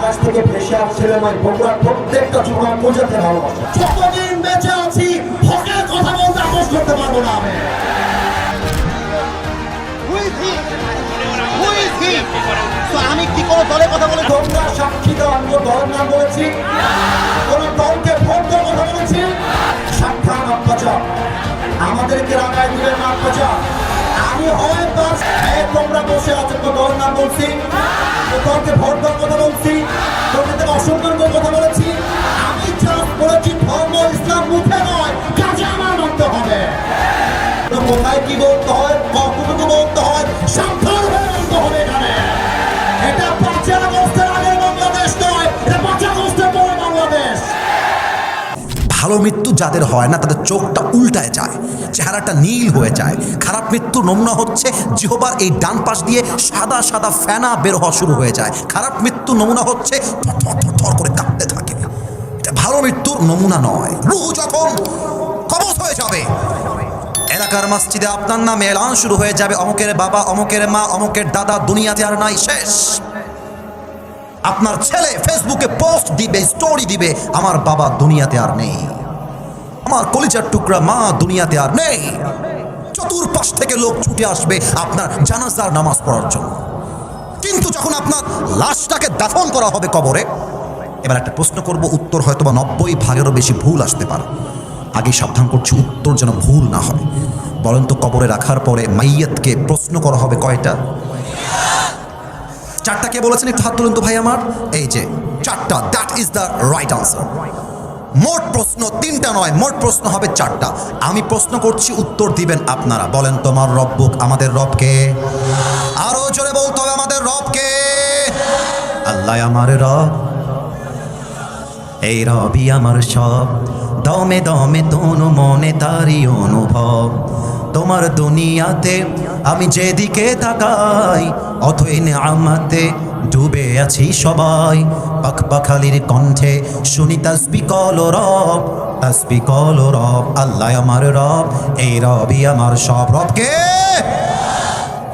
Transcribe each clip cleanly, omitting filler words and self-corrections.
আকাশ থেকে ভেসে আসছিলেন ওই বগুড়ার প্রত্যেকটা যুবক পূজাতে ভালোবাসে। যতদিন বেঁচে আছি হকের কথা বলতে আপোষ করতে পারবো না আমি। আমি কি কোনো দলের কথা বলে? তোমরা সাক্ষী দাও, আমি দলের নাম বলেছি? কোন দলকে ভোট দেওয়ার কথা বলেছি? সাবধান আব্বাজা, আমাদেরকে রাগায় দিলেন না আব্বাজা। আমি হয় বাস তোমরা বসে আছো, তো দলের নাম বলছি, তো দলকে ভোট দেওয়ার কথা বলছি, তোদের অসম্মান করে কথা বলেছি? আমি জাস্ট বলেছি ধর্ম ইসলাম মুখে নয়, কাজে আমার মানতে হবে। কোথায় কি বলতে হয়, কতটুকু বলতে হয়, সাবধান হয়ে বলতে হবে। এখানে এটা 5 আগস্টের আগের বাংলাদেশ নয়, এটা 5 আগস্টের পরে বাংলাদেশ। ভালো মৃত্যু যাদের হয় না তাদের চোখটা উল্টায় যায়, চেহারাটা নীল হয়ে যায়। খারাপ মৃত্যুর নমুনা হচ্ছে জিহ্বার এই ডান পাশ দিয়ে সাদা সাদা ফেনা বের হওয়া শুরু হয়ে যায়। খারাপ মৃত্যুর নমুনা হচ্ছে থর করে কাঁপতে থাকে। এটা ভালো মৃত্যুর নমুনা নয়। রূহ যখন কবজ হয়ে যাবে, এলাকার মসজিদে আপনার নামে এলান শুরু হয়ে যাবে, অমুকের বাবা, অমুকের মা, অমুকের দাদা দুনিয়াতে আর নাই, শেষ। আপনার ছেলে ফেসবুকে পোস্ট দিবে, স্টোরি দিবে, আমার বাবা দুনিয়াতে আর নেই, আমার কলিজার টুকরা মা দুনিয়াতে আর নেই। চতুর্পাশ থেকে লোক ছুটে আসবে আপনার জানাজার নামাজ পড়ার জন্য। কিন্তু যখন আপনার লাশটাকে দাফন করা হবে কবরে, এবার একটা প্রশ্ন করব, উত্তর হয়তোবা 90% বেশি ভুল আসতে পারে। আগে সাবধান করছি, উত্তর যেন ভুল না হয়। বলেন তো, কবরে রাখার পরে মাইয়াতকে প্রশ্ন করা হবে কয়টা? 4টা। কে বলেছেন একটু হাত তুলেন তো ভাই আমার। এই যে 4টা, that is the right answer. মোট প্রশ্ন 3টা নয়, মোট প্রশ্ন হবে 4টা। আমি প্রশ্ন করছি, উত্তর দিবেন আপনারা। বলেন, তোমার রব্বুক, আমাদের রবকে? আরো জোরে বলতে হবে, আমাদের রবকে? আল্লাহ আমার রব, এই রবি আমার সব, দমে দমে তনু মনে তারি অনুভব। তোমার দুনিয়াতে আমি যেদিকে তাকাই, অথই নেয়ামতে ডুবে আছি সবাই। পাখপাখালির কণ্ঠে শুনি তাসবিহ কলো রব, তাসবিহ কলো রব। আল্লাহ আমার রব, এই রবি আমার সব। রবকে?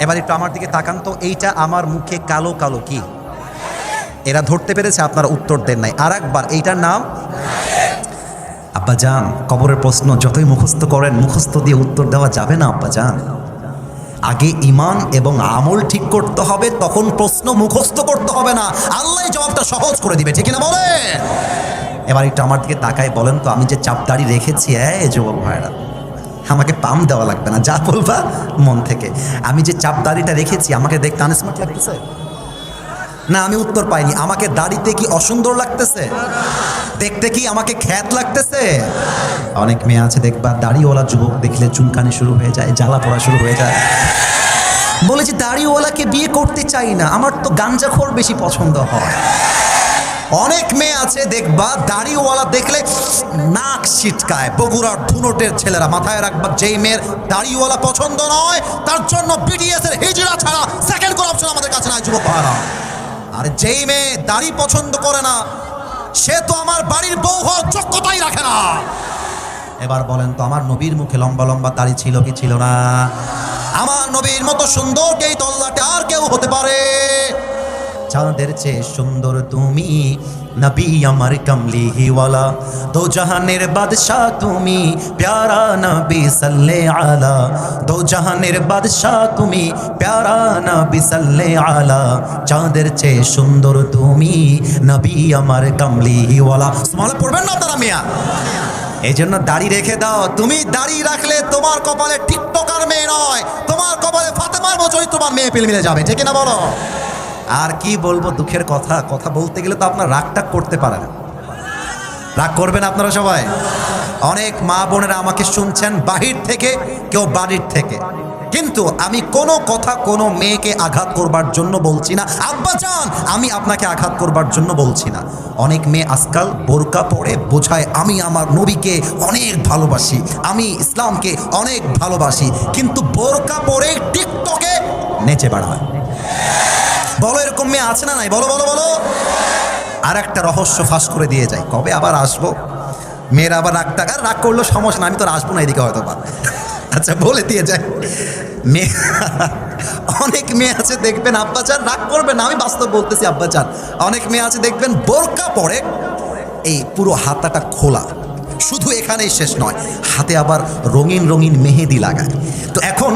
এবার একটু আমার দিকে তাকান তো, এইটা আমার মুখে কালো কালো কি? এরা ধরতে পেরেছে, আপনারা উত্তর দেন নাই। আর একবার, এইটার নাম? আব্বাজান, কবরের প্রশ্ন যতই মুখস্থ করেন, মুখস্থ দিয়ে উত্তর দেওয়া যাবে না আব্বাজান। আগে ঈমান এবং আমল ঠিক করতে হবে, তখন প্রশ্ন মুখস্থ করতে হবে না। আল্লাহ জবাবটা সহজ করে দিবে, ঠিক না বলে? এবার একটু আমার দিকে তাকায় বলেন তো, আমি যে চাপদাড়ি রেখেছি, যুবক ভাইরা, আমাকে পাম দেওয়া লাগবে না, যা বলবা মন থেকে। আমি যে চাপদাড়িটা রেখেছি, আমাকে দেখতে আনস্মার্ট লাগতেছে না? আমি উত্তর পাইনি। আমাকে দাড়িতে কি অসুন্দর লাগতেছে? দেখতে কি আমাকে খ্যাত লাগতেছে? অনেক মেয়ে আছে দেখবা, দাড়িওয়ালা যুবক দেখলে চুলকানি শুরু হয়ে যায়, জ্বালা পড়া শুরু হয়ে যায়, বলে যে দাড়িওয়ালাকে বিয়ে করতে চাই না, আমার তো গাঞ্জাখোর বেশি পছন্দ হয়। অনেক মেয়ে আছে দেখবা, দাড়িওয়ালা দেখলে নাক ছিটকায়। বগুড়ার ধুনটের ছেলেরা মাথায় রাখবা, যেই মেয়ের দাড়িওয়ালা পছন্দ নয়, তার জন্য বিডিএস এর হিজড়া ছাড়া সেকেন্ড কোন অপশন আমাদের কাছে নাই, যুবক ভাইরা। আর যেই মেয়ে দাড়ি পছন্দ করে না, সে তো আমার বাড়ির বউ হওয়ার যোগ্যতাই রাখে না। এবার বলেন তো, আমার নবীর মুখে লম্বা লম্বা দাড়ি ছিল কি ছিল না? আমার নবীর মতো সুন্দর এই তল্লাটে আর কেউ হতে পারে? চাঁদের চেয়ে সুন্দর তুমি, নবী আমার কমলিওয়ালা, দো জাহানের বাদশাহ তুমি, প্যারা নবী সাল্লে আলা। দো জাহানের বাদশাহ তুমি, প্যারা নবী সাল্লে আলা। চাঁদের চেয়ে সুন্দর তুমি, নবী আমার কমলিওয়ালা। সুবহানাল্লাহ পড়বেন না আপনারা মিয়া? এই জন্য দাড়ি রেখে দাও। তুমি দাড়ি রাখলে তোমার কপালে টিকটকার মেয়ে নয়, তোমার কপালে ফাতেমার মতোই তোমার মেয়ে পেল মিলে যাবে, ঠিক না বলো? আর কি বলবো, দুঃখের কথা, কথা বলতে গেলে তো আপনার রাগটা করতে পারেন। রাগ করবেন আপনারা সবাই? অনেক মা বোনেরা আমাকে শুনছেন বাহির থেকে, কেউ বাড়ির থেকে, কিন্তু আমি কোনো কথা কোনো মেয়েকে আঘাত করবার জন্য বলছি না। আব্বাজান, আমি আপনাকে আঘাত করবার জন্য বলছি না। অনেক মেয়ে আজকাল বোরকা পরে বোঝায় আমি আমার নবীকে অনেক ভালোবাসি, আমি ইসলামকে অনেক ভালোবাসি, কিন্তু বোরকা পরে টিকটকে নেচে বেড়ায়। বলো, এরকম মেয়ে আছে না নাই? বলো বলো বলো। আর একটা রহস্য ফাঁস করে দিয়ে যায়, কবে আবার আসবো? মেয়েরা আবার রাগ করলো সমস্যা না, আমি তো আসবো না এদিকে হয়তো বা। আচ্ছা, বলে দিয়ে যায়, অনেক মেয়ে আছে দেখবেন, আব্বাজান রাগ করবেন না, আমি বাস্তব বলতেছি আব্বাজান, অনেক মেয়ে আছে দেখবেন বোরকা পরে এই পুরো হাতাটা খোলা, শুধু এখানেই শেষ নয়, হাতে আবার রঙিন রঙিন মেহেদি লাগায়। তো এখন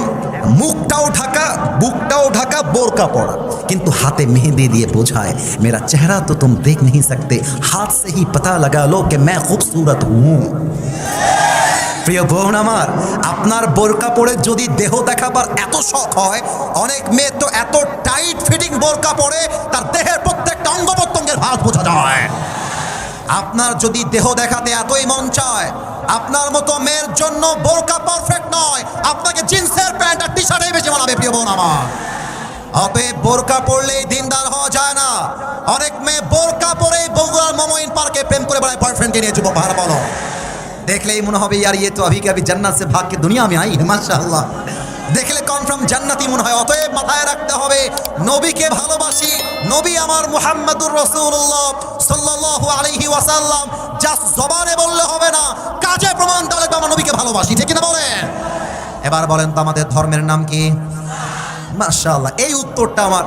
মুখটাও ঢাকা, বুকটাও ঢাকা, বোরকা পরা, কিন্তু হাতে মেহেদি দিয়ে বোঝায় মেরা চেহারা তো তুম দেখ नहीं सकते, হাত से ही पता लगा लो कि मैं खूबसूरत हूँ। প্রিয় বোন আমার, আপনার বোরকা পরে যদি দেহ দেখাবার এত শখ হয়, অনেক মেয়ে তো এত টাইট ফিটিং বোরকা পরে তার দেহের প্রত্যেকটা অঙ্গ প্রত্যঙ্গের ভাঁজ বোঝা যায়। আপনার যদি দেহ দেখাতে এতই মন চায়, আপনার মতো মেয়ের জন্য বোরকা পারফেক্ট নয়, আপনাকে জিন্সের প্যান্ট আর টি শার্টই বেশি মানাবে প্রিয় বোন আমার। অতএব বোরকা পরলেই দিনদার হওয়া যায় না। অনেক মেয়ে বোরকা পরেই বগুড়ার মমইন পার্কে প্রেম করে বেড়ায় বয়ফ্রেন্ডকে নিয়ে, যুবক ভাড়া বলো, দেখলেই মনে হবে ইয়ার ইয়ে তো अभी के अभी जन्नत से भाग के दुनिया में आई है माशाআল্লাহ, দেখলে কনফার্ম জান্নাতি মনে হয়। অতএব মাথায় রাখতে হবে নবীকে ভালোবাসি, নবী আমার মুহাম্মদুর রাসূলুল্লাহ সাল্লাল্লাহু আলাইহি ওয়াসাল্লাম, জাস্ট জবানে বললে হবে না, কাজে প্রমাণ দিতে হবে আমরা নবীকে ভালোবাসি, ঠিক না বলেন? এবার বলেন তো আমাদের ধর্মের নাম কি? মাশাআল্লাহ, এই উত্তরটা আমার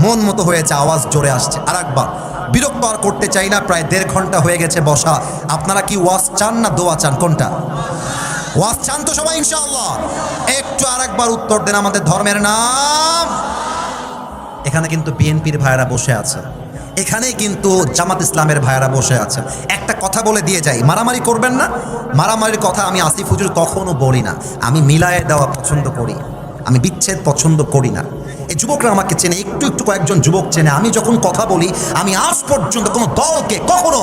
মন মতো হয়েছে, আওয়াজ জোরে আসছে। আরেকবার, বিরক্ত আর করতে চাই না, প্রায় 1.5 ঘন্টা হয়ে গেছে বসা। আপনারা কি ওয়াজ চান না দোয়া চান, কোনটা? ওয়াজ চান তো সবাই ইনশাআল্লাহ? একটু আরেকবার উত্তর দেন, আমাদের ধর্মের নাম। এখানে কিন্তু বিএনপির ভাইয়েরা বসে আছে, এখানেই কিন্তু জামাত ইসলামের ভাইয়েরা বসে আছে। একটা কথা বলে দিয়ে যাই, মারামারি করবেন না। মারামারির কথা আমি আসিফ হুজুর কখনো বলি না, আমি মিলায়ে দেওয়া পছন্দ করি, আমি বিচ্ছেদ পছন্দ করি না। এই যুবকরা আমাকে চেনে, একটু একটু কয়েকজন যুবক চেনে। আমি যখন কথা বলি, আমি আজ পর্যন্ত কোনো দলকে কখনো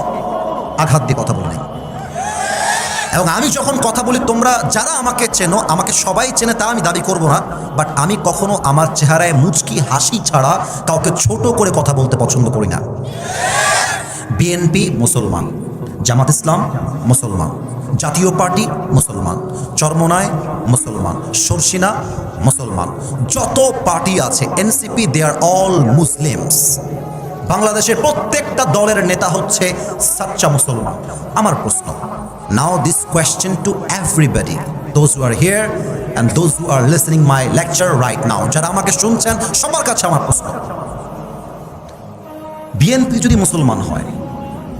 আঘাত দিয়ে কথা বলি, এবং আমি যখন কথা বলি, তোমরা যারা আমাকে চেনো, আমাকে সবাই চেনে তা আমি দাবি করব না, বাট আমি কখনো আমার চেহারায় মুচকি হাসি ছাড়া কাউকে ছোট করে কথা বলতে পছন্দ করি না। বিএনপি মুসলমান, জামাত ইসলাম মুসলমান, জাতীয় পার্টি মুসলমান, চরমোনাই মুসলমান, শর্ষিনা মুসলমান, যত পার্টি আছে NCP, they are all Muslims. বাংলাদেশের প্রত্যেকটা দলের নেতা হচ্ছে সাচ্চা মুসলমান। আমার প্রশ্ন, now this question to everybody, those who are here and those who are listening my lecture right now, যারা আমাকে শুনছেন সবার কাছে আমার প্রশ্ন, বিএনপি যদি মুসলমান হয়,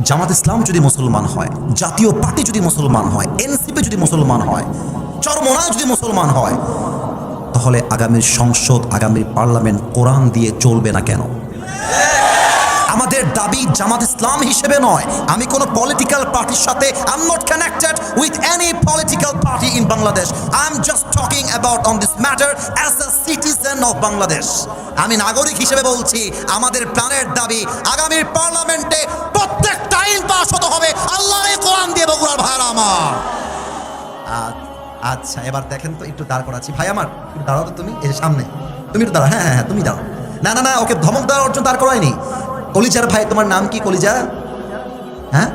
জামাত ইসলাম যদি মুসলমান হয়, জাতীয় পার্টি যদি মুসলমান হয়, এনসিপি যদি মুসলমান হয়, চরমোনাই যদি মুসলমান হয়, তাহলে আগামীর সংসদ, আগামীর পার্লামেন্ট কোরআন দিয়ে চলবে না কেন? আমাদের দাবি জামাত ইসলাম হিসেবে নয়, আমি কোনো পলিটিক্যাল পার্টির সাথে I am not connected with any political party in Bangladesh. I am just talking about on this matter as a citizen of Bangladesh. আমি নাগরিক হিসেবে বলছি, আমাদের প্রাণের দাবি আগামীর পার্লামেন্টে প্রত্যেকটা আইন পাস হতে হবে আল্লাহর এই কোরআন দিয়ে। বগুড়ার ভাইরা আমার, আচ্ছা এবার দেখেন তো, একটু দাঁড় করাচ্ছি। ভাই আমার একটু দাঁড়াও তো, তুমি এই যে সামনে, তুমি একটু দাঁড়াও। হ্যাঁ হ্যাঁ তুমি দাঁড়াও। না না না, ওকে ধমক দেওয়ার অর্জন দাঁড় করায়নি। কলিজার ভাই, তোমার নাম কি কলিজা? হ্যাঁ,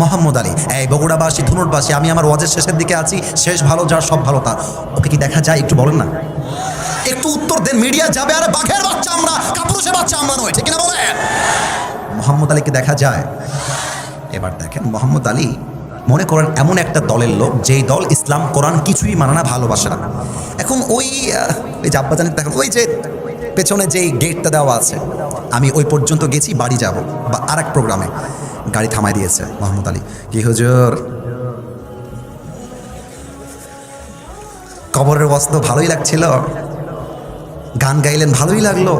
মোহাম্মদ আলী। এই বগুড়াবাসী, ধুনুরবাসী, আমি আমার ওয়াজের শেষের দিকে আছি, শেষ ভালো যার সব ভালো তার। ওকে কি দেখা যায় একটু বলেন না, একটু উত্তর দেন। মিডিয়া যাবে, আরে বাঘের বাচ্চা আমরা, কাপুরুষের বাচ্চা আমরা নয়, ঠিক না বলেন? মোহাম্মদ আলীকে দেখা যায়। এবার দেখেন, মোহাম্মদ আলী মনে করেন এমন একটা দলের লোক, যেই দল ইসলাম কোরআন কিছুই মানে না, ভালোবাসে না। এখন ওই যে আব্বাজানের দেখেন, ওই যে পেছনে যেই গেটটা দেওয়া আছে, আমি ওই পর্যন্ত গেছি, বাড়ি যাব বা আর এক প্রোগ্রামে, গাড়ি থামাই দিয়েছে মোহাম্মদ আলী। কি হুজুর, কবরের ওয়াজ তো ভালোই লাগছিল, গান গাইলেন ভালোই লাগলো,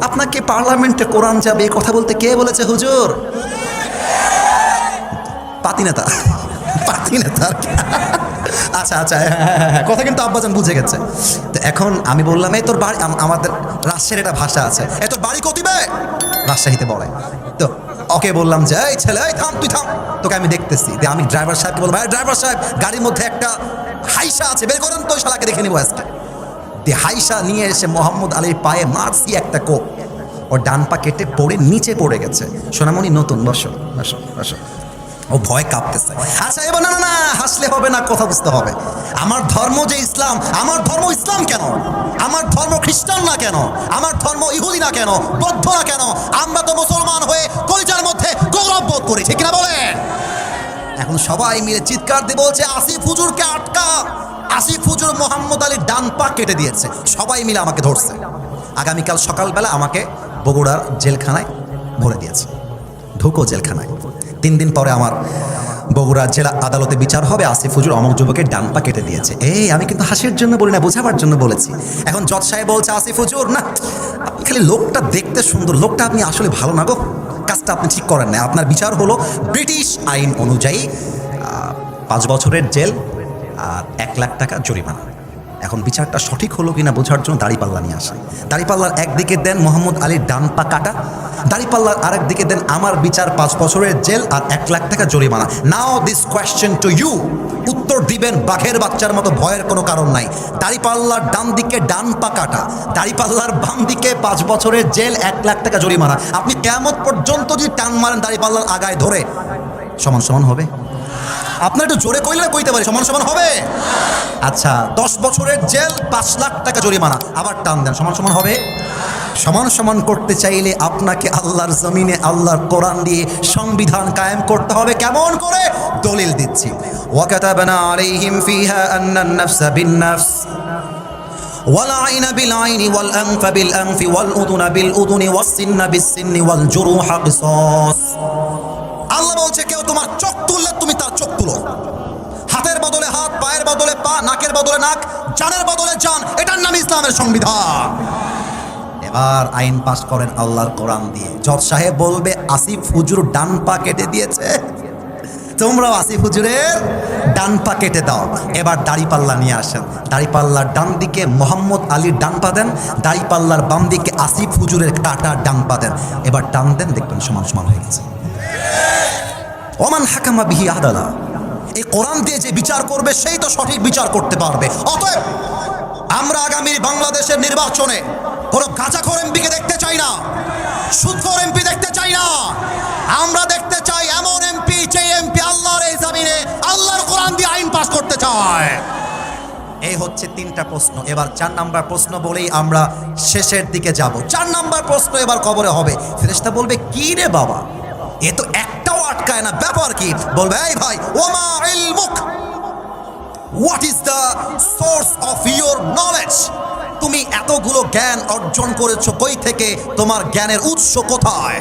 আপনাকে পার্লামেন্টে কোরআন যাবে এই কথা বলতে কে বলেছে হুজুর? পাতি নেতা, পাতি নেতা। আচ্ছা আচ্ছা, হ্যাঁ, কথা কিন্তু আব্বাজান বুঝে গেছে। তো এখন আমি বললাম, এই তোর বাড়ি, আমাদের রাজশাহীর একটা ভাষা আছে, এই তোর বাড়ি কতিবে, রাজশাহীতে বলে। তো ওকে বললাম যে, এই ছেলে, এই থাম, তুই থাম, তোকে আমি দেখতেছি। আমি ড্রাইভার সাহেবকে বলবো, ভাই ড্রাইভার সাহেব, গাড়ির মধ্যে একটা হাইসা আছে, বের করেন তো, শালাকে দেখে নিবো আজকে। দিয়ে হাইসা নিয়ে এসে মোহাম্মদ আলীর পায়ে মারছি একটা কোপ, ওর ডান পা কেটে পড়ে নিচে পড়ে গেছে। সোনামণি নতুন, বসো বসো বসো। ও ভয় কাঁপতেছে। আচ্ছা এবার না না না, হাসলে হবে না, কথা বুঝতে হবে। আমার ধর্ম যে ইসলাম, আমার ধর্ম ইসলাম কেন? আমার ধর্ম খ্রিস্টান না কেন? আমার ধর্ম ইহুদি না কেন? বৌদ্ধ না কেন? আমরা তো মুসলমান হয়ে কলিজার মধ্যে গৌরব বোধ করি, ঠিক না বলেন? এখন সবাই মিলে চিৎকার দিয়ে বলছে আসিফ হুজুরকে আটকা। আসিফ হুজুর মোহাম্মদ আলীর ডান পা কেটে দিয়েছে, সবাই মিলে আমাকে ধরছে। আগামীকাল সকালবেলা আমাকে বগুড়ার জেলখানায় ভরে দিয়েছে, ঢুকো জেলখানায়। 3 দিন পরে আমার বগুড়া জেলা আদালতে বিচার হবে, আসিফ হুজুর অমুক যুবকের ডান পা কেটে দিয়েছে। আমি কিন্তু হাসির জন্য বলি না, বোঝাবার জন্য বলেছি। এখন জজ সাহেব বলছে আসিফ হুজুর না, আপনি খালি লোকটা দেখতে সুন্দর, লোকটা আপনি আসলে ভালো না গো, কাজটা আপনি ঠিক করেন না। আপনার বিচার হলো ব্রিটিশ আইন অনুযায়ী 5 বছরের জেল আর 1 লাখ টাকা জরিমানা। এখন বিচারটা সঠিক হলো কিনা বোঝার জন্য দাড়িপাল্লা নিয়ে আসে। দাড়িপাল্লার একদিকে দেন মোহাম্মদ আলীর ডান পা কাটা, দাড়িপাল্লার আরেক দিকে দেন আমার বিচার 5 বছরের জেল আর 1 লাখ টাকা জরিমানা। নাও দিস কোয়েশ্চেন টু ইউ, উত্তর দিবেন বাঘের বাচ্চার মতো, ভয়ের কোনো কারণ নাই। দাড়িপাল্লার ডান দিকে ডান পা কাটা, দাড়িপাল্লার বাম দিকে 5 বছরের জেল 1 লাখ টাকা জরিমানা। আপনি কিয়ামত পর্যন্ত যদি টান মারেন দাড়িপাল্লার আগায় ধরে, সমান সমান হবে? আপনার একটু জোরে কইলে কইতে পারি সমান সমান হবে? আচ্ছা 10 বছরের জেল 5 লাখ টাকা জরিমানা, আবার টান দেন, সমান সমান হবে? সমান সমান করতে চাইলে আপনাকে আল্লাহর জমিনে আল্লাহর কোরআন দিয়ে সংবিধান কায়েম করতে হবে। কেমন করে? দলিল দিচ্ছি। ওয়াকাতাবনা আলাইহিম ফিহা আন্নান নাফসা বিন-নাফস ওয়াল আইনা বিল আইনি ওয়াল আনফা বিল আনফি ওয়াল উযুনা বিল উযুনি ওয়াস সিন্না বিস সিন্নি ওয়াল জুরুহা কিসাস। আল্লাহ বলছে কেউ তোমার চোখ তুললে তুমি তার চোখ তুলো, হাতের বদলে হাত, পায়ের বদলে পা, নাকের বদলে নাক, জানের বদলে জান, এটার নাম ইসলামের সংবিধান। এবার আইন পাস করেন আল্লাহর কোরআন দিয়ে। জজ সাহেব বলবে আসিফ হুজুর ডান পা কেটে দিয়েছে, তোমরাও আসিফ হুজুরের ডান পা কেটে দাও। এবার দাড়িপাল্লা নিয়ে আসেন, দাড়িপাল্লার ডান দিকে মোহাম্মদ আলীর ডান পা দেন, দাড়িপাল্লার বাম দিকে আসিফ হুজুরের কাটা ডান পা দেন। এবার টান দেন, দেখবেন সমান সমান হয়ে গেছে। ওমান হাকামা বিহি আদালা, এই কোরআন দিয়ে যে বিচার করবে সেই তো সঠিক বিচার করতে পারবে। অতএব আমরা আগামী বাংলাদেশের নির্বাচনে কোনো গাঁজাখোর এমপিকে দেখতে চাই না, সুদখোর এমপি দেখতে চাই না। আমরা দেখতে চাই এমন এমপি যে এমপি আল্লাহর এই জমিনে আল্লাহর কোরআন দিয়ে আইন পাস করতে চায়। এই হচ্ছে 3টা প্রশ্ন। এবার 4 নাম্বার প্রশ্ন বলেই আমরা শেষের দিকে যাব। 4 নাম্বার প্রশ্ন এবার কবরে হবে। ফেরেশতা বলবে কি রে বাবা, এ তো একটাও আটকায় না, ব্যাপার কি? বলবে এই ভাই, ওমা ইলমুক, what is the source of your knowledge? তুমি এতগুলো জ্ঞান অর্জন করেছো কই থেকে, তোমার জ্ঞানের উৎস কোথায়?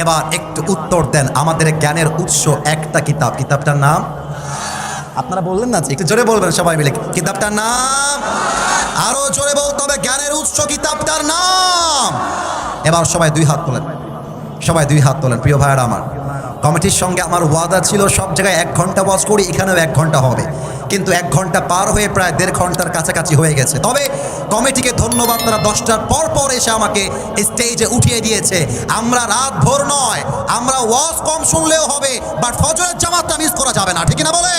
এবার একটু উত্তর দেন। আমাদের জ্ঞানের উৎস একটা কিতাব, কিতাবটার নাম আপনারা বললেন না, একটু জোরে বলবেন সবাই মিলে, কিতাবটার নাম আরো জোরে বলতে হবে, জ্ঞানের উৎস কিতাবটার নাম। এবার সবাই 2 হাত তোলেন, সবাই 2 হাত তোলেন। প্রিয় ভাইয়েরা আমার, কমিটির সঙ্গে আমার ওয়াদা ছিল সব জায়গায় 1 ঘন্টা ওয়াজ করি, এখানেও 1 ঘন্টা হবে, কিন্তু 1 ঘন্টা পার হয়ে প্রায় 1.5 ঘন্টার কাছাকাছি হয়ে গেছে। তবে কমিটিকে ধন্যবাদ, তারা 10টার পর এসে আমাকে স্টেজে উঠিয়ে দিয়েছে। আমরা রাত ভোর নয়, আমরা ওয়াজ কম শুনলেও হবে, বাট ফজরের জামাতটা মিস করা যাবে না, ঠিক না বলে?